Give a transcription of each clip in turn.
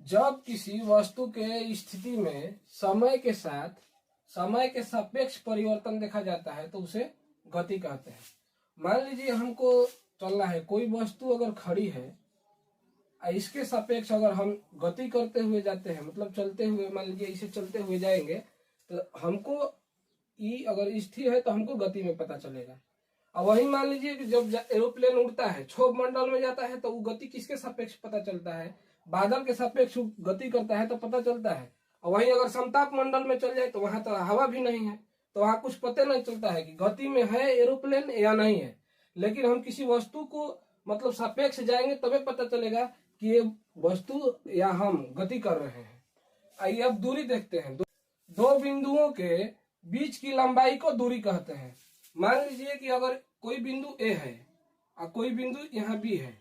जब किसी वस्तु के स्थिति में समय के साथ समय के सापेक्ष परिवर्तन देखा जाता है तो उसे गति कहते हैं। मान लीजिए हमको चलना है, कोई वस्तु अगर खड़ी है, इसके सापेक्ष अगर हम गति करते हुए जाते हैं, मतलब चलते हुए, मान लीजिए इसे चलते हुए जाएंगे तो हमको ई अगर स्थिर है तो हमको गति में पता चलेगा। और वही मान लीजिए कि जब एरोप्लेन उड़ता है, क्षोभ मंडल में जाता है तो वो गति किसके सापेक्ष पता चलता है? बादल के सापेक्ष गति करता है तो पता चलता है। और वहीं अगर समताप मंडल में चल जाए तो वहां तो हवा भी नहीं है, तो वहां कुछ पता नहीं चलता है कि गति में है एरोप्लेन या नहीं है। लेकिन हम किसी वस्तु को मतलब सापेक्ष जाएंगे तभी पता चलेगा कि ये वस्तु या हम गति कर रहे हैं। आइए अब दूरी देखते हैं। दो बिंदुओं के बीच की लंबाई को दूरी कहते हैं। मान लीजिए कि अगर कोई बिंदु ए है और कोई बिंदु यहाँ बी है,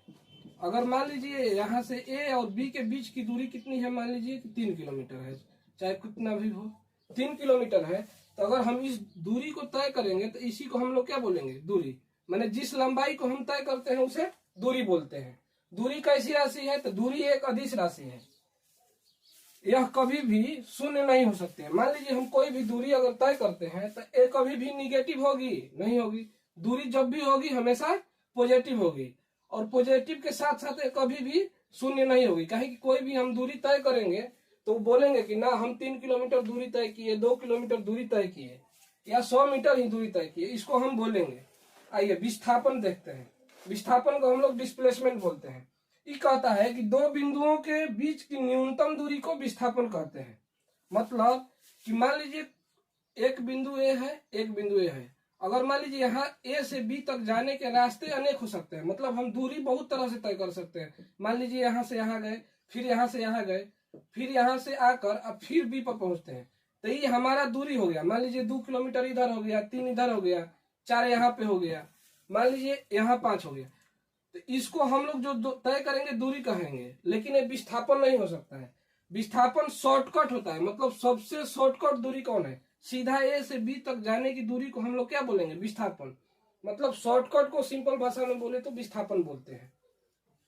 अगर मान लीजिए यहाँ से ए और बी के बीच की दूरी कितनी है, मान लीजिए कि 3 किलोमीटर है, चाहे कितना भी हो 3 किलोमीटर है, तो अगर हम इस दूरी को तय करेंगे तो इसी को हम लोग क्या बोलेंगे? दूरी। माने जिस लंबाई को हम तय करते हैं उसे दूरी बोलते हैं। दूरी कैसी राशि है? तो दूरी एक अदिश राशि है, यह कभी भी शून्य नहीं हो सकती है। मान लीजिए हम कोई भी दूरी अगर तय करते हैं तो ये कभी भी निगेटिव होगी नहीं होगी। दूरी जब भी होगी हमेशा पॉजिटिव होगी, और पॉजिटिव के साथ साथ ये कभी भी शून्य नहीं होगी। कहीं कि कोई भी हम दूरी तय करेंगे तो बोलेंगे कि ना हम 3 किलोमीटर दूरी तय किए, 2 किलोमीटर दूरी तय किए, या 100 मीटर ही दूरी तय किए, इसको हम बोलेंगे। आइए विस्थापन देखते हैं। विस्थापन को हम लोग डिस्प्लेसमेंट बोलते हैं। ये कहता है कि दो बिंदुओं के बीच की न्यूनतम दूरी को विस्थापन कहते हैं। मतलब कि मान लीजिए एक बिंदु ए है, एक बिंदु ए है, अगर मान लीजिए यहाँ ए से बी तक जाने के रास्ते अनेक हो सकते हैं, मतलब हम दूरी बहुत तरह से तय कर सकते हैं। मान लीजिए यहाँ से यहाँ गए, फिर यहाँ से यहाँ गए, फिर यहाँ से आकर अब फिर बी पर पहुंचते हैं, तो ये हमारा दूरी हो गया। मान लीजिए 2 किलोमीटर इधर हो गया, 3 इधर हो गया, 4 यहाँ पे हो गया, मान लीजिए यहाँ 5 हो गया। तो इसको हम लोग जो तय करेंगे दूरी कहेंगे, लेकिन ये विस्थापन नहीं हो सकता है। विस्थापन शॉर्टकट होता है। मतलब सबसे शॉर्टकट दूरी कौन है? सीधा ए से बी तक जाने की दूरी को हम लोग क्या बोलेंगे? विस्थापन। मतलब शॉर्टकट को सिंपल भाषा में बोले तो विस्थापन बोलते हैं।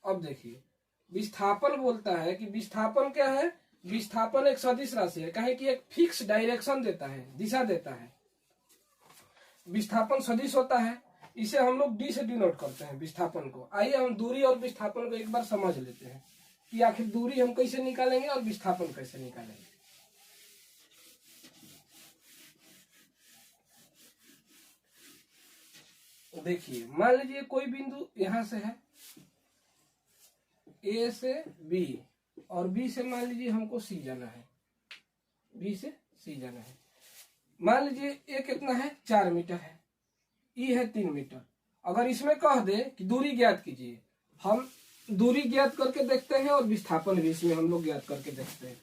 अब देखिए विस्थापन बोलता है कि विस्थापन क्या है? विस्थापन एक सदिश राशि है, कहे कि एक फिक्स डायरेक्शन देता है, दिशा देता है। विस्थापन सदिश होता है, इसे हम लोग डी से डिनोट करते हैं विस्थापन को। आइए हम दूरी और विस्थापन को एक बार समझ लेते हैं कि आखिर दूरी हम कैसे निकालेंगे और विस्थापन कैसे निकालेंगे। देखिए मान लीजिए कोई बिंदु यहां से है, ए से बी, और बी से मान लीजिए हमको सी जाना है, बी से सी जाना है। मान लीजिए ए कितना है? 4 मीटर है, ई है 3 मीटर। अगर इसमें कह दे कि दूरी ज्ञात कीजिए, हम दूरी ज्ञात करके देखते हैं और विस्थापन भी इसमें हम लोग ज्ञात करके देखते हैं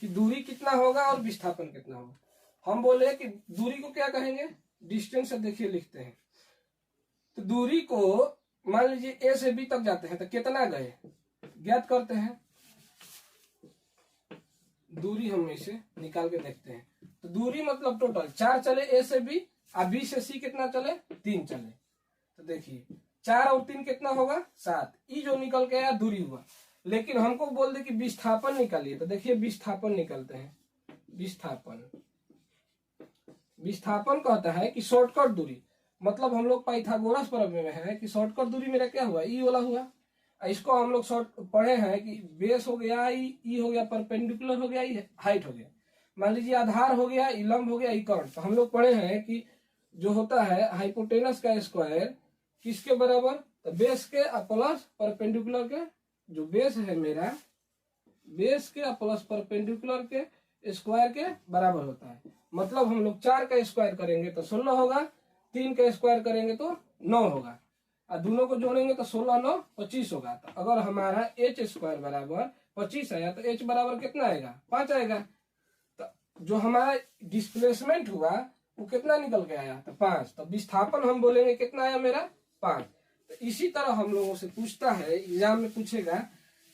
कि दूरी कितना होगा और विस्थापन कितना होगा। हम बोले कि दूरी को क्या कहेंगे? डिस्टेंस। देखिए लिखते हैं तो दूरी को मान लीजिए ए से बी तक जाते हैं तो कितना गए ज्ञात करते हैं। दूरी हम इसे निकाल के देखते हैं तो दूरी मतलब टोटल 4 चले ए से बी, और बी से सी कितना चले? 3 चले। तो देखिए 4 और 3 कितना होगा? 7। ई जो निकल के आया दूरी हुआ। लेकिन हमको बोल दे कि विस्थापन निकालिए, तो देखिए विस्थापन निकलते हैं। विस्थापन कहता है कि शॉर्टकट दूरी। मतलब हम लोग पाइथागोरस प्रमेय में है कि शॉर्टकट दूरी मेरा क्या हुआ? ई वाला हुआ। इसको हम लोग शॉर्ट पढ़े हैं कि बेस हो गया ई हो गया, परपेंडिकुलर हो गया, ई हाइट हो गया। मान लीजिए आधार हो गया, ई लंब हो गया, ई कर्ण। तो हम लोग पढ़े हैं कि जो होता है हाइपोटेनस का स्क्वायर किसके बराबर? तो बेस के प्लस परपेंडिकुलर के, जो बेस है मेरा, बेस के प्लस परपेंडिकुलर के स्क्वायर के बराबर होता है। मतलब हम लोग 4 का स्क्वायर करेंगे तो 16 होगा, 3 का स्क्वायर करेंगे तो 9 होगा, और दोनों को जोड़ेंगे तो 16 9 25 होगा। तो अगर हमारा एच स्क्वायर बराबर 25 आया तो एच बराबर कितना आएगा? 5 आएगा। तो जो हमारा डिस्प्लेसमेंट हुआ वो कितना निकल के आया? तो 5। तो विस्थापन हम बोलेंगे कितना आया मेरा? 5। तो इसी तरह हम लोगों से पूछता है, एग्जाम में पूछेगा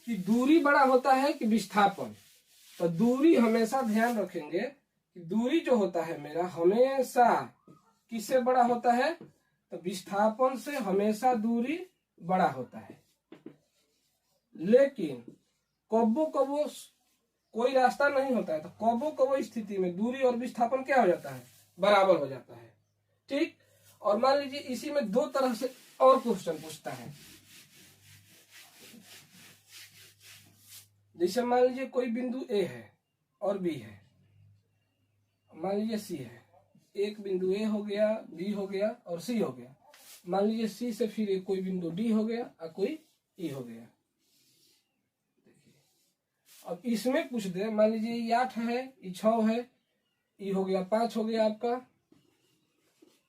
कि दूरी बड़ा होता है कि विस्थापन। तो दूरी हमेशा ध्यान रखेंगे कि दूरी जो होता है मेरा हमेशा किससे बड़ा होता है? तो विस्थापन से हमेशा दूरी बड़ा होता है। लेकिन कबो कबो कोई रास्ता नहीं होता है तो कबो कबो स्थिति में दूरी और विस्थापन क्या हो जाता है, बराबर हो जाता है। ठीक। और मान लीजिए इसी में दो तरह से और क्वेश्चन पूछता है। जैसे मान लीजिए कोई बिंदु ए है और बी है, मान लीजिए सी है, एक बिंदु ए हो गया, बी हो गया और सी हो गया। मान लीजिए सी से फिर एक कोई बिंदु डी हो गया और कोई ई हो गया। अब इसमें पूछ दे, मान लीजिए ये 8 है, ये 6 है, ये हो गया 5 हो गया आपका,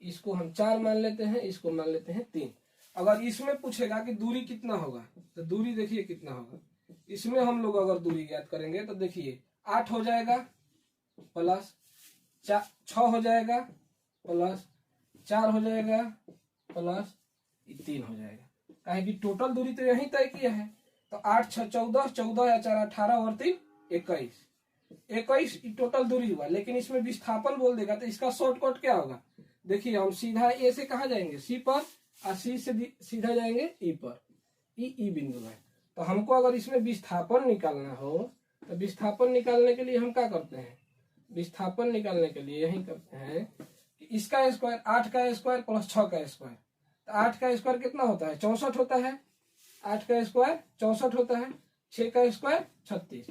इसको हम 4 मान लेते हैं, इसको मान लेते हैं 3। अगर इसमें पूछेगा कि दूरी कितना होगा तो दूरी देखिए कितना होगा। इसमें हम लोग अगर दूरी ज्ञात करेंगे तो देखिए 8 हो जाएगा प्लस 6 हो जाएगा प्लस 4 हो जाएगा प्लस 3 हो जाएगा। काहे कि टोटल दूरी तो यही तय किया है। तो 8 6 14, 14 या 4 18 और 3 21, 21 टोटल दूरी हुआ। लेकिन इसमें विस्थापन बोल देगा तो इसका शॉर्टकट क्या होगा, देखिए हम सीधा ए से कहा जाएंगे, सी पर, और सी से सीधा जाएंगे ई पर। ई बिंदु है। तो हमको अगर इसमें विस्थापन निकालना हो तो विस्थापन निकालने के लिए हम क्या करते हैं, विस्थापन निकालने के लिए यही करते हैं कि इसका स्क्वायर, 8 का स्क्वायर प्लस 6 का स्क्वायर। तो 8 का स्क्वायर कितना होता है, 64 होता है। 8 का स्क्वायर 64 होता है, 6 का स्क्वायर 36।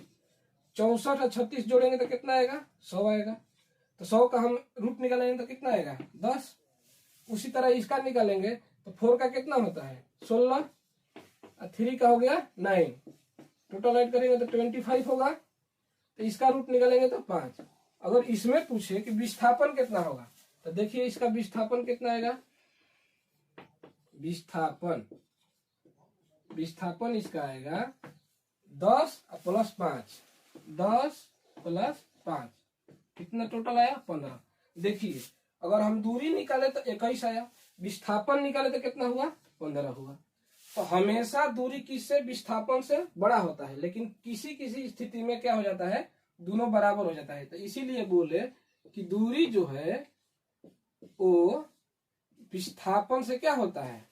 64 और 36 जोड़ेंगे तो कितना आएगा, 100 आएगा। तो 100 का हम रूट निकालेंगे तो कितना आएगा, 10। उसी तरह इसका निकालेंगे तो 4 का कितना होता है, 16, और 3 का हो गया 9। टोटल ऐड करेंगे तो 25 होगा। तो इसका रूट निकालेंगे तो 5। अगर इसमें पूछे कि विस्थापन कितना होगा तो देखिए इसका विस्थापन कितना आएगा, विस्थापन इसका आएगा 10 प्लस 5, 10 प्लस 5 कितना टोटल आया, 15। देखिए अगर हम दूरी निकाले तो 21 आया, विस्थापन निकाले तो कितना हुआ, 15 हुआ। तो हमेशा दूरी किससे, विस्थापन से बड़ा होता है। लेकिन किसी किसी स्थिति में क्या हो जाता है, दोनों बराबर हो जाता है। तो इसीलिए बोले कि दूरी जो है वो विस्थापन से क्या होता है,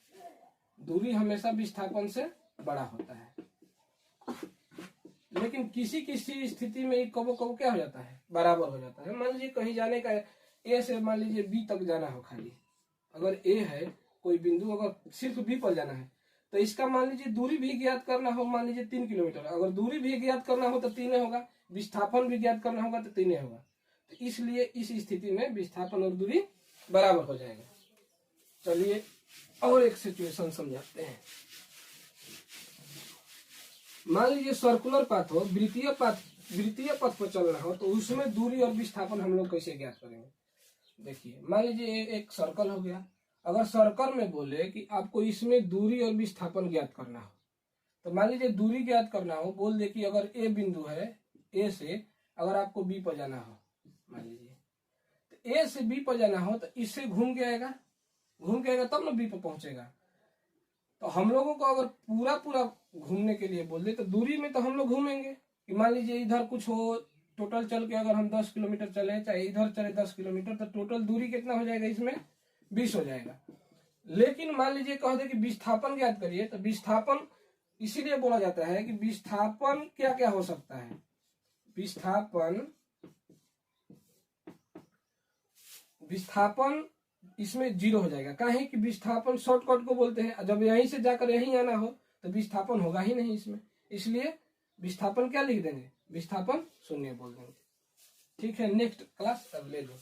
दूरी हमेशा विस्थापन से बड़ा होता है। लेकिन किसी किसी स्थिति में कबो कबो क्या हो जाता है, बराबर हो जाता है। मान लीजिए कहीं जाने का, ए से मान लीजिए बी तक जाना हो, खाली अगर ए है कोई बिंदु, अगर सिर्फ बी पर जाना है तो इसका मान लीजिए दूरी भी ज्ञात करना हो, मान लीजिए 3 किलोमीटर। अगर दूरी भी ज्ञात करना हो तो 3 होगा, विस्थापन भी ज्ञात करना होगा तो 3 होगा। तो इसलिए इस स्थिति में विस्थापन और दूरी बराबर हो जाएगा। चलिए और एक सिचुएशन समझाते हैं। मान लीजिए सर्कुलर पाथ हो, वृत्तीय पथ पर चलना हो तो उसमें दूरी और विस्थापन हम लोग कैसे ज्ञात करेंगे। देखिए मान लीजिए एक सर्कल हो गया। अगर सर्कल में बोले कि आपको इसमें दूरी और विस्थापन ज्ञात करना हो तो मान लीजिए दूरी ज्ञात करना हो, बोल दे कि अगर ए बिंदु है, ए से अगर आपको बी पर जाना हो, मान लीजिए तो ए से बी पर जाना हो तो इससे घूम के आएगा तब ना बी पर पहुंचेगा। तो हम लोगों को अगर पूरा घूमने के लिए बोल दे तो दूरी में तो हम लोग घूमेंगे कि मान लीजिए इधर कुछ हो, टोटल चल के अगर हम 10 किलोमीटर चले, चाहे इधर चले 10 किलोमीटर, तो टोटल दूरी कितना हो जाएगा, इसमें 20 हो जाएगा। लेकिन मान लीजिए कह दे कि विस्थापन ज्ञात करिए, तो विस्थापन इसीलिए बोला जाता है कि विस्थापन क्या क्या हो सकता है, विस्थापन इसमें 0 हो जाएगा। काहे कि विस्थापन शॉर्टकट को बोलते हैं, जब यहीं से जाकर यहीं आना हो तो विस्थापन होगा ही नहीं इसमें, इसलिए विस्थापन क्या लिख देंगे, विस्थापन 0 बोल देंगे। ठीक है, नेक्स्ट क्लास अब ले लो।